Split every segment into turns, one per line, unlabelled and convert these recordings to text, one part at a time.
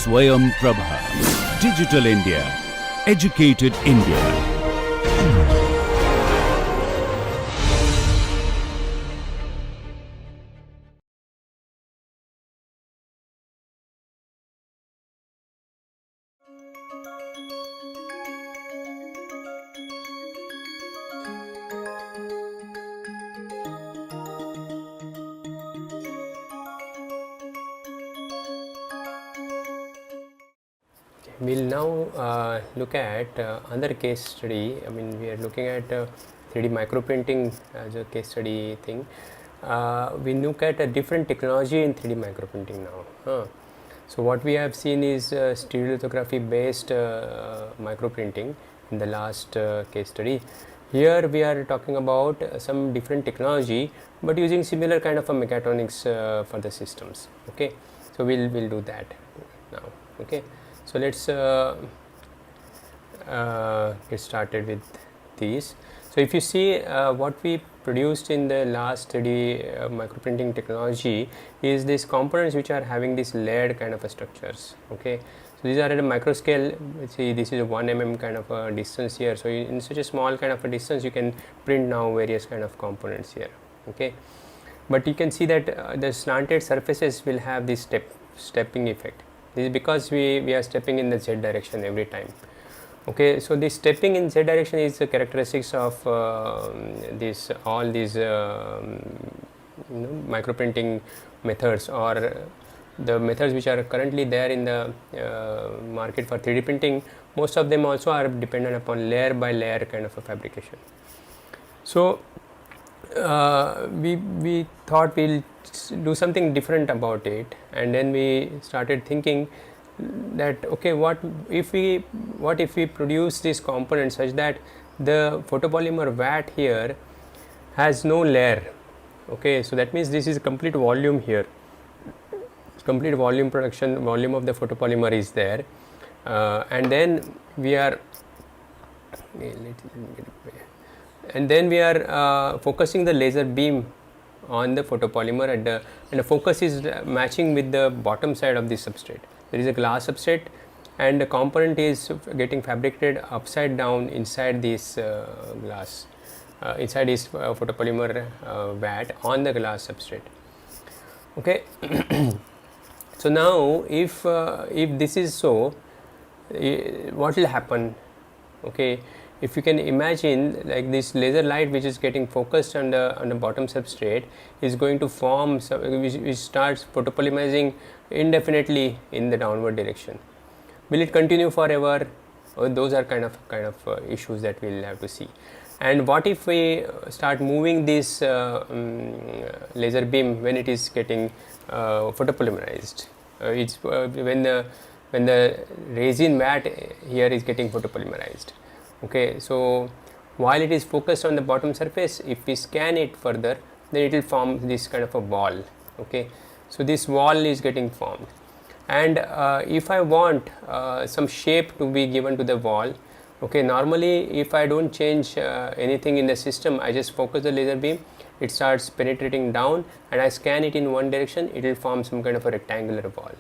SwayamPrabha. Digital India. Educated India.
We'll now look at another case study. I mean, we are looking at 3D microprinting as a case study thing. We look at a different technology in 3D microprinting now. So what we have seen is stereolithography based microprinting in the last case study. Here we are talking about some different technology, but using similar kind of a mechatronics for the systems. Okay, so we'll do that now. Okay. So let's get started with these. So if you see what we produced in the last 3D microprinting technology is these components which are having this layered kind of a structures. Okay, so these are at a micro scale. See, this is a 1 mm kind of a distance here. So in such a small kind of a distance, you can print now various kind of components here. Okay, but you can see that the slanted surfaces will have this stepping effect. This is because we are stepping in the z direction every time. Okay, so this stepping in z direction is the characteristics of all these microprinting methods, or the methods which are currently there in the market for 3D printing. Most of them also are dependent upon layer by layer kind of a fabrication. So we thought we'll do something different about it, and then we started thinking that okay, what if we produce this component such that the photopolymer vat here has no layer. Okay, so that means this is complete volume here, complete volume production, volume of the photopolymer is there, and then we are focusing the laser beam on the photopolymer and the focus is matching with the bottom side of the substrate. There is a glass substrate and the component is getting fabricated upside down inside this glass, inside this photopolymer vat on the glass substrate. Okay. So now if this is so, what will happen? Okay, if you can imagine, like this laser light which is getting focused on the bottom substrate is going to form which starts photopolymerizing indefinitely in the downward direction. Will it continue forever? Those are kind of issues that we'll have to see. And what if we start moving this laser beam when it is getting photopolymerized? It's when the resin vat here is getting photopolymerized. Okay, so while it is focused on the bottom surface, if we scan it further, then it will form this kind of a wall. Okay, so this wall is getting formed, and if I want some shape to be given to the wall, okay, normally if I don't change anything in the system, I just focus the laser beam, it starts penetrating down and I scan it in one direction, it will form some kind of a rectangular wall.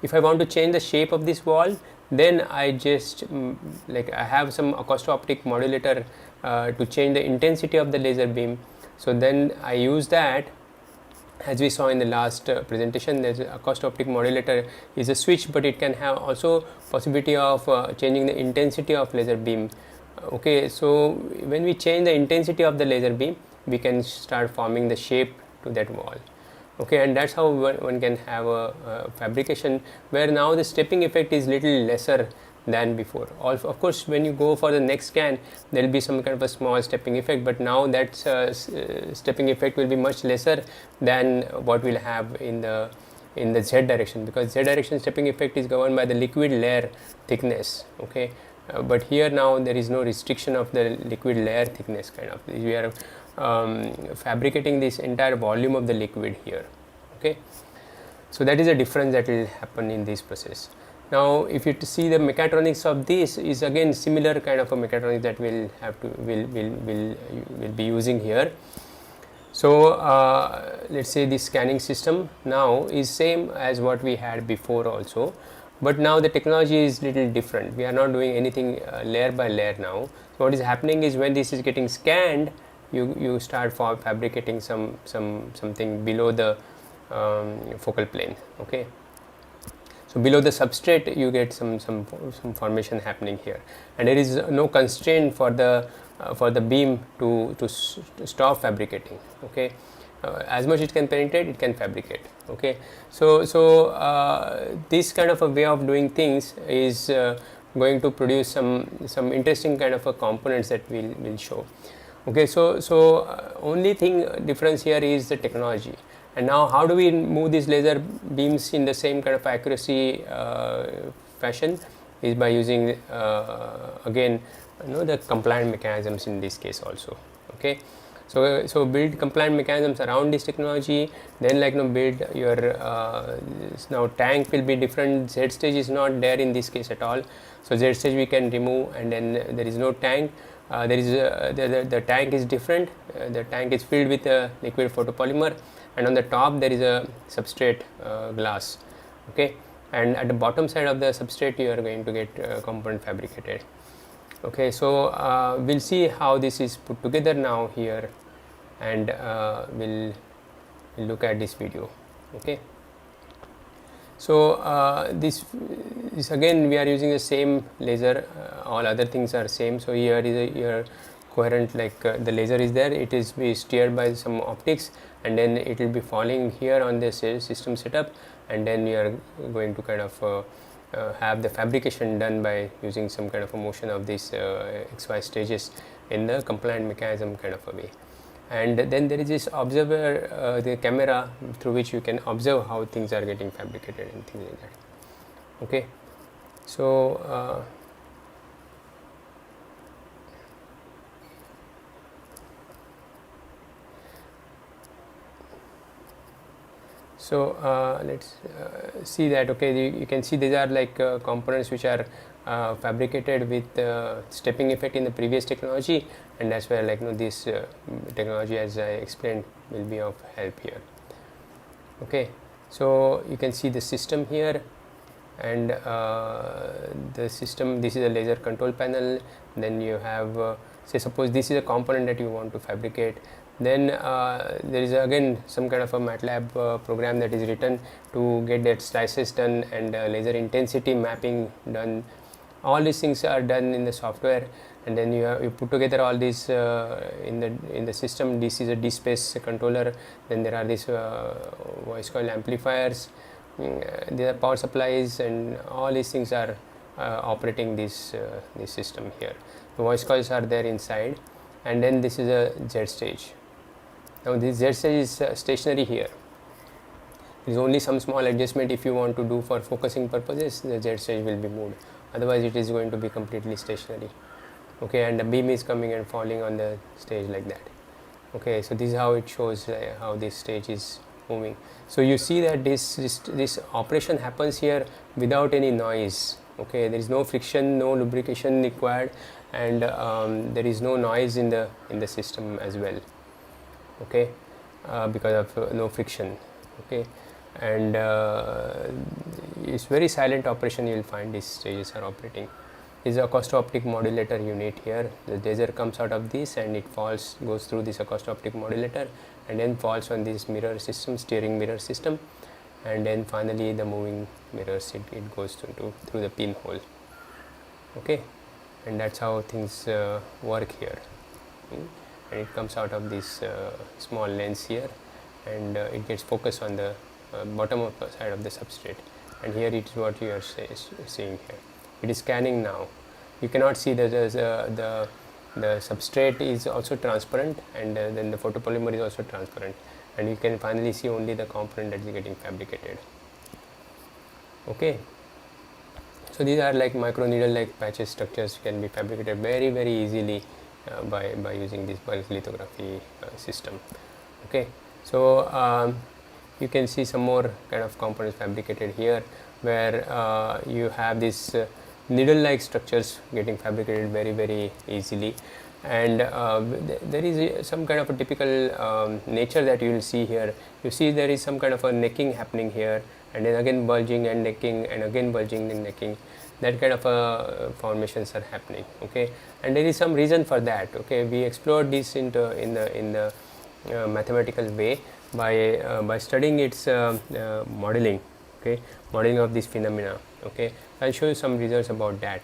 If I want to change the shape of this wall, then I just I have some acousto-optic modulator to change the intensity of the laser beam. So then I use that, as we saw in the last presentation. There's a acousto-optic modulator is a switch, but it can have also possibility of changing the intensity of laser beam. Okay, so when we change the intensity of the laser beam, we can start forming the shape to that wall. Okay, and that's how one can have a fabrication where now the stepping effect is little lesser than before. Also, of course, when you go for the next scan, there will be some kind of a small stepping effect, but now that stepping effect will be much lesser than what we'll have in the z direction, because z direction stepping effect is governed by the liquid layer thickness. Okay, but here now there is no restriction of the liquid layer thickness kind of. We are fabricating this entire volume of the liquid here. Okay, so that is a difference that will happen in this process. Now if you see the mechatronics of this is again similar kind of a mechatronics that we'll have to will be using here. So let's say this scanning system now is same as what we had before also, But now the technology is little different. We are not doing anything layer by layer now. So what is happening is when this is getting scanned, you start fabricating something below the focal plane. Okay. So below the substrate you get some formation happening here, and there is no constraint for the beam to stop fabricating. Okay. As much it can penetrate, it can fabricate. Okay. So this kind of a way of doing things is going to produce some interesting kind of a components that we'll show. Okay. So only thing difference here is the technology. And now how do we move these laser beams in the same kind of accuracy fashion is by using again the compliant mechanisms in this case also. Okay. So build compliant mechanisms around this technology, then build your now tank will be different. Z stage is not there in this case at all. So Z stage we can remove, and then there is no tank. There is the tank is different. The tank is filled with a liquid photopolymer, and on the top there is a substrate glass. Okay, and at the bottom side of the substrate you are going to get component fabricated. Okay, so we'll see how this is put together now here, and we'll look at this video. Okay, so this again we are using the same laser. All other things are same. So here is your coherent, the laser is there. It is be steered by some optics, and then it will be falling here on the system setup, and then you are going to kind of have the fabrication done by using some kind of a motion of these XY stages in the compliant mechanism kind of a way. And then there is this observer, the camera through which you can observe how things are getting fabricated and things like that. Okay, so let's see that. Okay, you can see these are components which are fabricated with stepping effect in the previous technology, and that's where this technology, as I explained, will be of help here. Okay, so you can see the system here, and the system, this is a laser control panel. Then you have say suppose this is a component that you want to fabricate. Then there is again some kind of a MATLAB program that is written to get that slices done and laser intensity mapping done. All these things are done in the software, and then you put together all these in the system. This is a D-space controller. Then there are these voice coil amplifiers. There are power supplies, and all these things are operating this system here. The voice coils are there inside, and then this is a Z stage. Now this Z stage is stationary here. There is only some small adjustment if you want to do for focusing purposes. The Z stage will be moved. Otherwise, it is going to be completely stationary. Okay, and the beam is coming and falling on the stage like that. Okay, so this is how it shows how this stage is moving. So you see that this operation happens here without any noise. Okay, there is no friction, no lubrication required, and there is no noise in the system as well. Okay, because of no friction. Okay, and it's very silent operation. You will find these stages are operating. This is a acousto-optic modulator unit here. The laser comes out of this, and it goes through this acousto-optic modulator, and then falls on this mirror system, steering mirror system, and then finally the moving mirrors, it goes through the pinhole. Okay, and that's how things work here. And it comes out of this small lens here, and it gets focused on the bottom of the side of the substrate, and here it is what you are seeing here. It is scanning now. You cannot see that the substrate is also transparent, and then the photopolymer is also transparent, and you can finally see only the component that is getting fabricated. Okay, so these are micro needle patches structures can be fabricated very easily by using this bulk lithography system. Okay, so you can see some more kind of components fabricated here, where you have this needle-like structures getting fabricated very easily, and there is some kind of a typical nature that you will see here. You see there is some kind of a necking happening here, and then again bulging and necking, and again bulging and necking. That kind of formations are happening. Okay, and there is some reason for that. Okay, we explored this in the mathematical way by studying its modeling. Okay, modeling of this phenomena. Okay, I'll show you some results about that.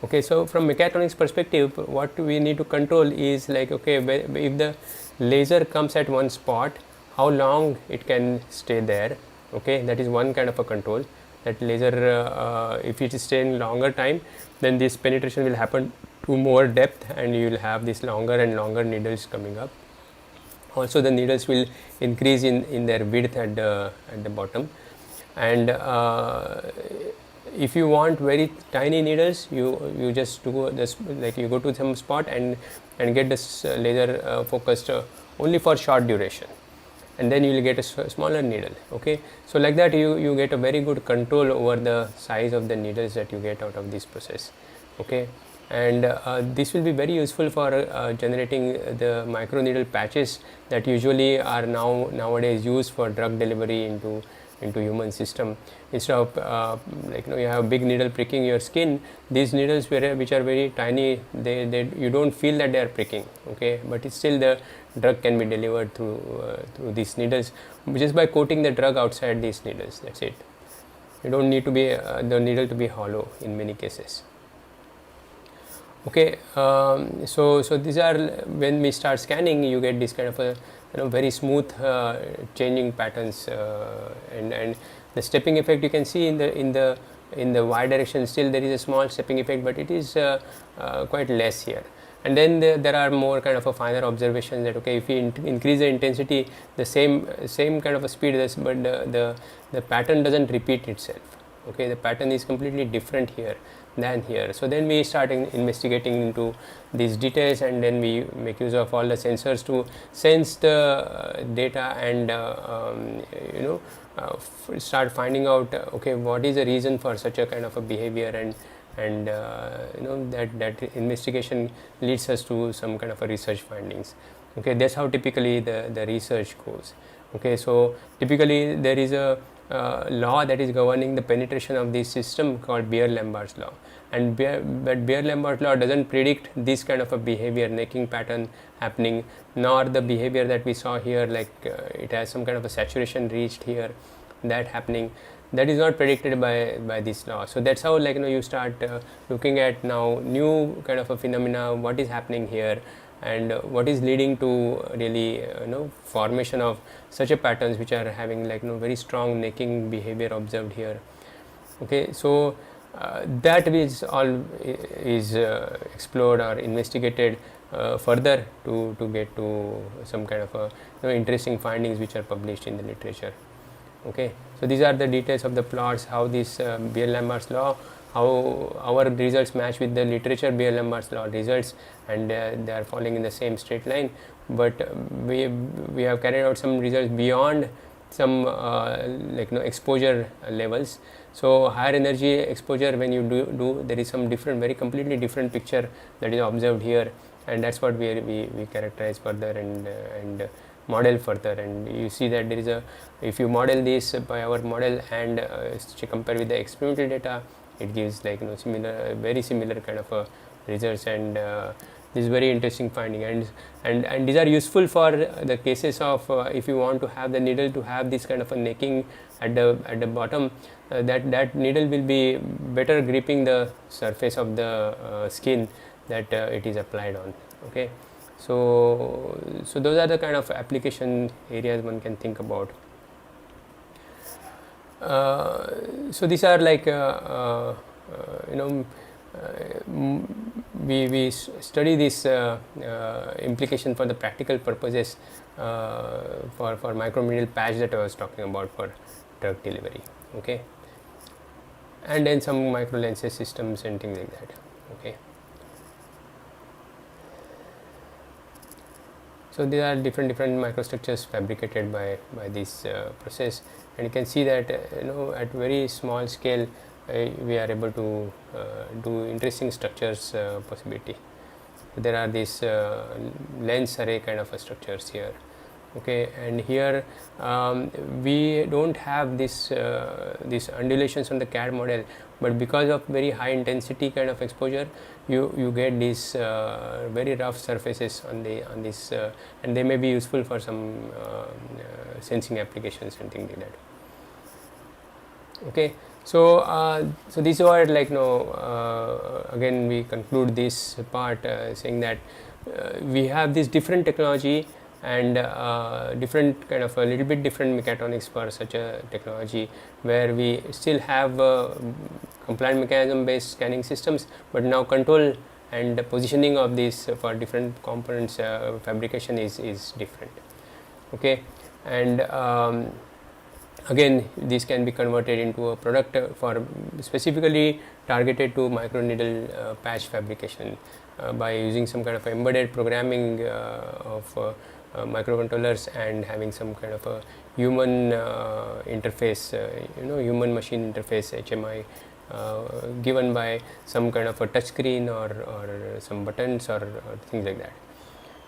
Okay, so from mechatronics perspective, what we need to control is like, okay, if the laser comes at one spot, how long it can stay there. Okay, that is one kind of a control. That laser, if it is staying longer time, then this penetration will happen to more depth, and you will have this longer and longer needles coming up. Also, the needles will increase in their width at the bottom, and if you want very tiny needles, you just do this, like you go to some spot and get this laser focused only for short duration, and then you will get a smaller needle. Okay, so like that you get a very good control over the size of the needles that you get out of this process. Okay, and this will be very useful for generating the micro needle patches that usually are nowadays used for drug delivery into human system. Instead of like you have a big needle pricking your skin, these needles which are very tiny, they you don't feel that they are pricking. Okay, but it's still the drug can be delivered through these needles just by coating the drug outside these needles. That's it. You don't need to be the needle to be hollow in many cases. Okay, so these are, when we start scanning, you get this kind of a very smooth changing patterns, and the stepping effect you can see in the y direction. Still there is a small stepping effect, but it is quite less here. And then there are more kind of a finer observations that, okay, if you increase the intensity, the same kind of a speed, but the pattern doesn't repeat itself. Okay, the pattern is completely different here than here. So then we start investigating into these details, and then we make use of all the sensors to sense the data, and start finding out okay, what is the reason for such a kind of a behavior, and that investigation leads us to some kind of a research findings. Okay, that's how typically the research goes. Okay, so typically there is a law that is governing the penetration of this system called Beer-Lambert's law, and but Beer-Lambert's law doesn't predict this kind of a behavior, necking pattern happening, nor the behavior that we saw here, like it has some kind of a saturation reached here, that happening. That is not predicted by this law. So that's how, like you start looking at now new kind of a phenomena, what is happening here, and what is leading to really formation of such a patterns which are having like very strong necking behavior observed here. Okay, so that is all is explored or investigated further to get to some kind of interesting findings which are published in the literature. Okay, so these are the details of the plots, how this Beer-Lambert's law, how our results match with the literature Beer-Lambert's law results, and they are falling in the same straight line. But we have carried out some results beyond some exposure levels. So higher energy exposure, when you do there is some different, very completely different picture that is observed here, and that's what we characterize further and model further. And you see that there is a, if you model this by our model and compare with the experimental data, it gives like similar, very similar kind of results, and this is very interesting finding, and these are useful for the cases of if you want to have the needle to have this kind of a necking at the bottom, that needle will be better gripping the surface of the skin that it is applied on. Okay, so those are the kind of application areas one can think about. So these are like we study this implication for the practical purposes for microneedle patch that I was talking about for drug delivery. Okay, and then some micro lenses systems and things like that. Okay, so these are different microstructures fabricated by this process, and you can see that at very small scale we are able to do interesting structures possibility. there are these lens array kind of structures here. Okay, and here we don't have this these undulations on the CAD model, but because of very high intensity kind of exposure, you get these very rough surfaces on this, and they may be useful for some sensing applications and things like that. Okay, so so these are like again we conclude this part saying that we have this different technology and different kind of a little bit different mechatronics for such a technology, where we still have compliant mechanism based scanning systems, but now control and the positioning of these for different components fabrication is different. Okay, and again this can be converted into a product for specifically targeted to microneedle patch fabrication by using some kind of embedded programming of microcontrollers and having some kind of a human interface, human machine interface HMI given by some kind of a touch screen or some buttons or things like that.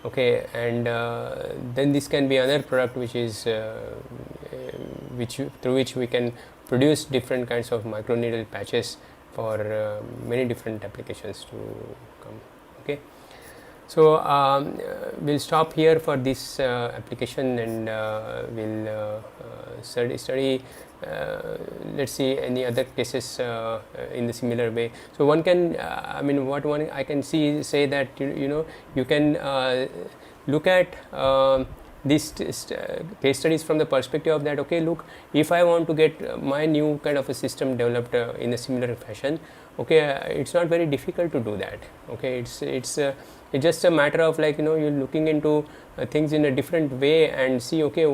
Okay, and then this can be another product which is through which we can produce different kinds of microneedle patches for many different applications to come. Okay, so we'll stop here for this application, and we'll study let's see any other cases in the similar way. So one can I mean what one I can say that you can look at these case studies from the perspective of that, okay, look, if I want to get my new kind of a system developed in a similar fashion, okay, it's not very difficult to do that. Okay, it's just a matter of like you're looking into things in a different way and see, okay,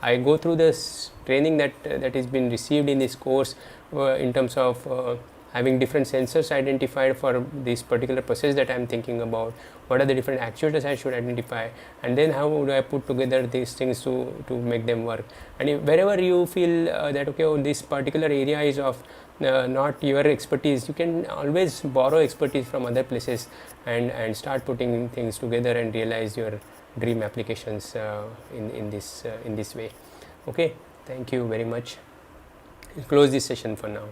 I go through this training that has been received in this course in terms of having different sensors identified for this particular process that I am thinking about, what are the different actuators I should identify, and then how would I put together these things to make them work. And wherever you feel that okay, this particular area is of not your expertise, you can always borrow expertise from other places and start putting things together and realize your dream applications in this way. Okay, thank you very much. We'll close this session for now.